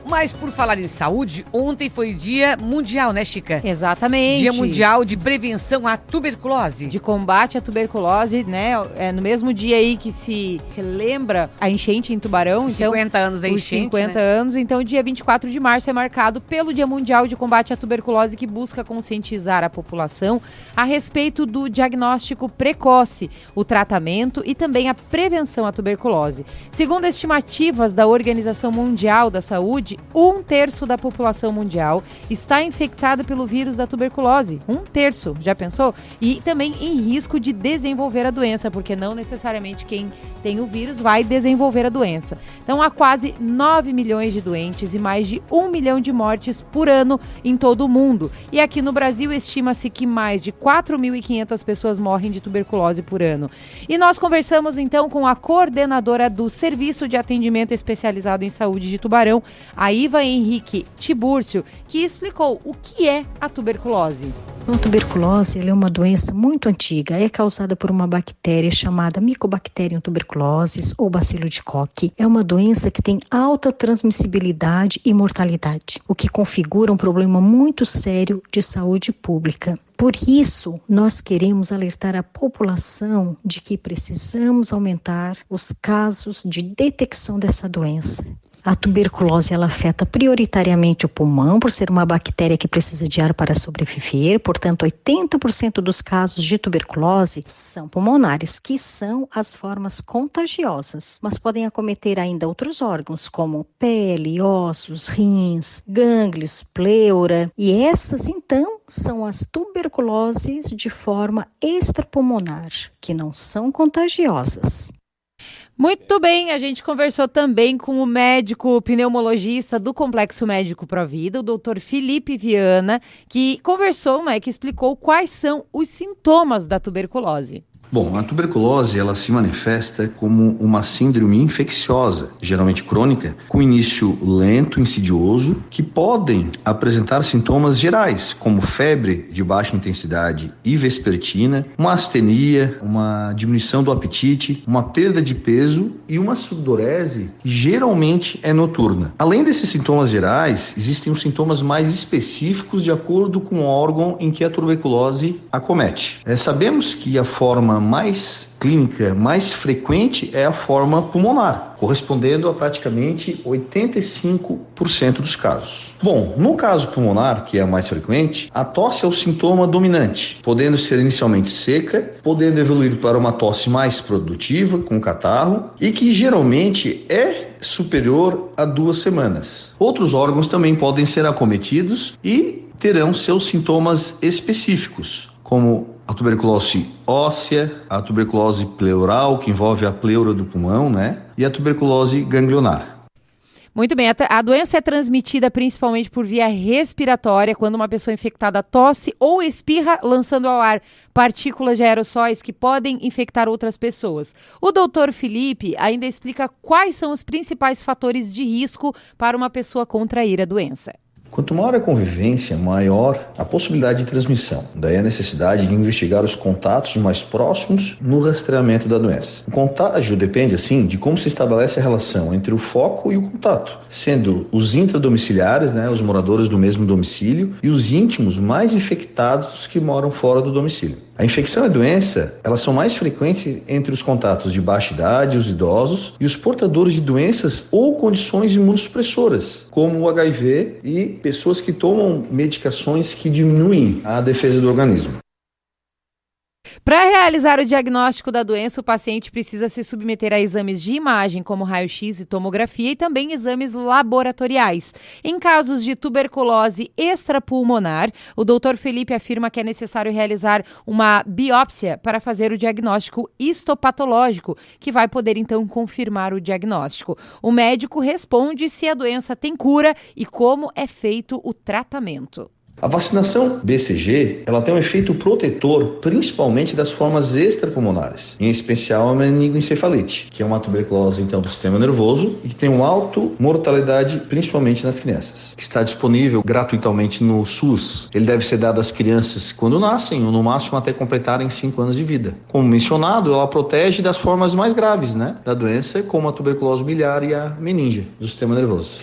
Mas por falar em saúde, ontem foi Dia Mundial, né, Chica? Exatamente. Dia Mundial de Prevenção à Tuberculose. De combate à tuberculose, né? É no mesmo dia aí que se relembra a enchente em Tubarão. Os 50 anos da enchente, os 50 né? anos. Então, o dia 24 de março é marcado pelo Dia Mundial de Combate à Tuberculose, que busca conscientizar a população a respeito do diagnóstico precoce, o tratamento e também a prevenção à tuberculose. Segundo estimativas da Organização Mundial da Saúde, 1/3 da população mundial está infectada pelo vírus da tuberculose. 1/3, já pensou? E também em risco de desenvolver a doença, porque não necessariamente quem tem o vírus vai desenvolver a doença. Então, há quase 9 milhões de doentes e mais de 1 milhão de mortes por ano em todo o mundo. E aqui no Brasil, estima-se que mais de 4.500 pessoas morrem de tuberculose por ano. E nós conversamos, então, com a coordenadora do Serviço de Atendimento Especializado em Saúde de Tubarão, a Iva Henrique Tibúrcio, que explicou o que é a tuberculose. A tuberculose é uma doença muito antiga, é causada por uma bactéria chamada Mycobacterium tuberculosis ou bacilo de Koch. É uma doença que tem alta transmissibilidade e mortalidade, o que configura um problema muito sério de saúde pública. Por isso, nós queremos alertar a população de que precisamos aumentar os casos de detecção dessa doença. A tuberculose ela afeta prioritariamente o pulmão, por ser uma bactéria que precisa de ar para sobreviver. Portanto, 80% dos casos de tuberculose são pulmonares, que são as formas contagiosas, mas podem acometer ainda outros órgãos, como pele, ossos, rins, gânglios, pleura. E essas, então, são as tuberculoses de forma extrapulmonar, que não são contagiosas. Muito bem, a gente conversou também com o médico pneumologista do Complexo Médico Provida, o Dr. Felipe Viana, que conversou, que explicou quais são os sintomas da tuberculose. Bom, a tuberculose ela se manifesta como uma síndrome infecciosa, geralmente crônica, com início lento, insidioso, que podem apresentar sintomas gerais, como febre de baixa intensidade e vespertina, uma astenia, uma diminuição do apetite, uma perda de peso e uma sudorese que geralmente é noturna. Além desses sintomas gerais, existem os sintomas mais específicos de acordo com o órgão em que a tuberculose acomete. Sabemos que a forma mais clínica, mais frequente é a forma pulmonar, correspondendo a praticamente 85% dos casos. Bom, no caso pulmonar, que é a mais frequente, a tosse é o sintoma dominante, podendo ser inicialmente seca, podendo evoluir para uma tosse mais produtiva, com catarro, e que geralmente é superior a 2 semanas. Outros órgãos também podem ser acometidos e terão seus sintomas específicos, como a tuberculose óssea, a tuberculose pleural, que envolve a pleura do pulmão, e a tuberculose ganglionar. Muito bem, a doença é transmitida principalmente por via respiratória, quando uma pessoa infectada tosse ou espirra, lançando ao ar partículas de aerossóis que podem infectar outras pessoas. O doutor Felipe ainda explica quais são os principais fatores de risco para uma pessoa contrair a doença. Quanto maior a convivência, maior a possibilidade de transmissão. Daí a necessidade de investigar os contatos mais próximos no rastreamento da doença. O contágio depende, assim, de como se estabelece a relação entre o foco e o contato, sendo os intradomiciliares, os moradores do mesmo domicílio, e os íntimos mais infectados que moram fora do domicílio. A infecção e a doença, elas são mais frequentes entre os contatos de baixa idade, os idosos e os portadores de doenças ou condições imunossupressoras, como o HIV e pessoas que tomam medicações que diminuem a defesa do organismo. Para realizar o diagnóstico da doença, o paciente precisa se submeter a exames de imagem, como raio-x e tomografia, e também exames laboratoriais. Em casos de tuberculose extrapulmonar, o Dr. Felipe afirma que é necessário realizar uma biópsia para fazer o diagnóstico histopatológico, que vai poder, então, confirmar o diagnóstico. O médico responde se a doença tem cura e como é feito o tratamento. A vacinação BCG, ela tem um efeito protetor, principalmente das formas extrapulmonares, em especial a meningoencefalite, que é uma tuberculose então do sistema nervoso e que tem uma alta mortalidade, principalmente nas crianças, que está disponível gratuitamente no SUS. Ele deve ser dado às crianças quando nascem, ou no máximo até completarem 5 anos de vida. Como mencionado, ela protege das formas mais graves, da doença, como a tuberculose biliar e a meninge do sistema nervoso.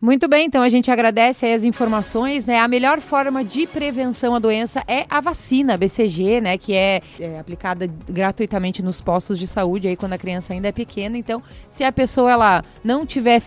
Muito bem, então a gente agradece aí as informações, né? A melhor forma de prevenção à doença é a vacina BCG, né? Que é aplicada gratuitamente nos postos de saúde aí quando a criança ainda é pequena. Então, se a pessoa ela não tiver...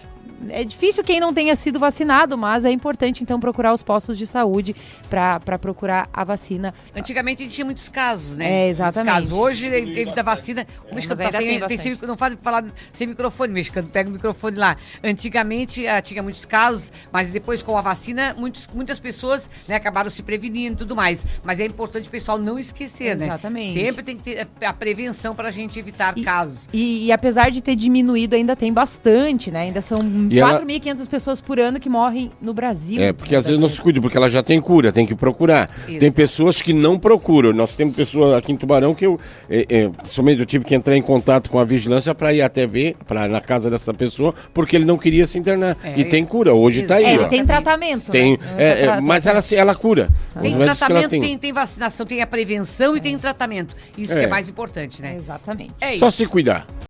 É difícil quem não tenha sido vacinado, mas é importante, então, procurar os postos de saúde para procurar a vacina. Antigamente a gente tinha muitos casos, né? Exatamente. Muitos casos. Hoje, teve da vacina... O mexicano mas ainda tem sem, bastante. não fala falar sem microfone, mexicano, pega o microfone lá. Antigamente tinha muitos casos, mas depois com a vacina, muitas pessoas, né, acabaram se prevenindo e tudo mais. Mas é importante o pessoal não esquecer, né? Exatamente. Sempre tem que ter a prevenção para a gente evitar casos. E apesar de ter diminuído, ainda tem bastante, né? Ainda são 4.500 pessoas por ano que morrem no Brasil. Porque às vezes não se cuida, porque ela já tem cura, tem que procurar. Isso. Tem pessoas que não procuram. Nós temos pessoas aqui em Tubarão que somente eu tive que entrar em contato com a vigilância para ir até ver, na casa dessa pessoa, porque ele não queria se internar. E tem cura, hoje está aí. E ó. tem tratamento, Tem, né? mas ela cura. Tem Os médicos que ela tratamento, tem vacinação, tem a prevenção e tem tratamento. Isso que é mais importante, né? Exatamente. É Só isso. se cuidar.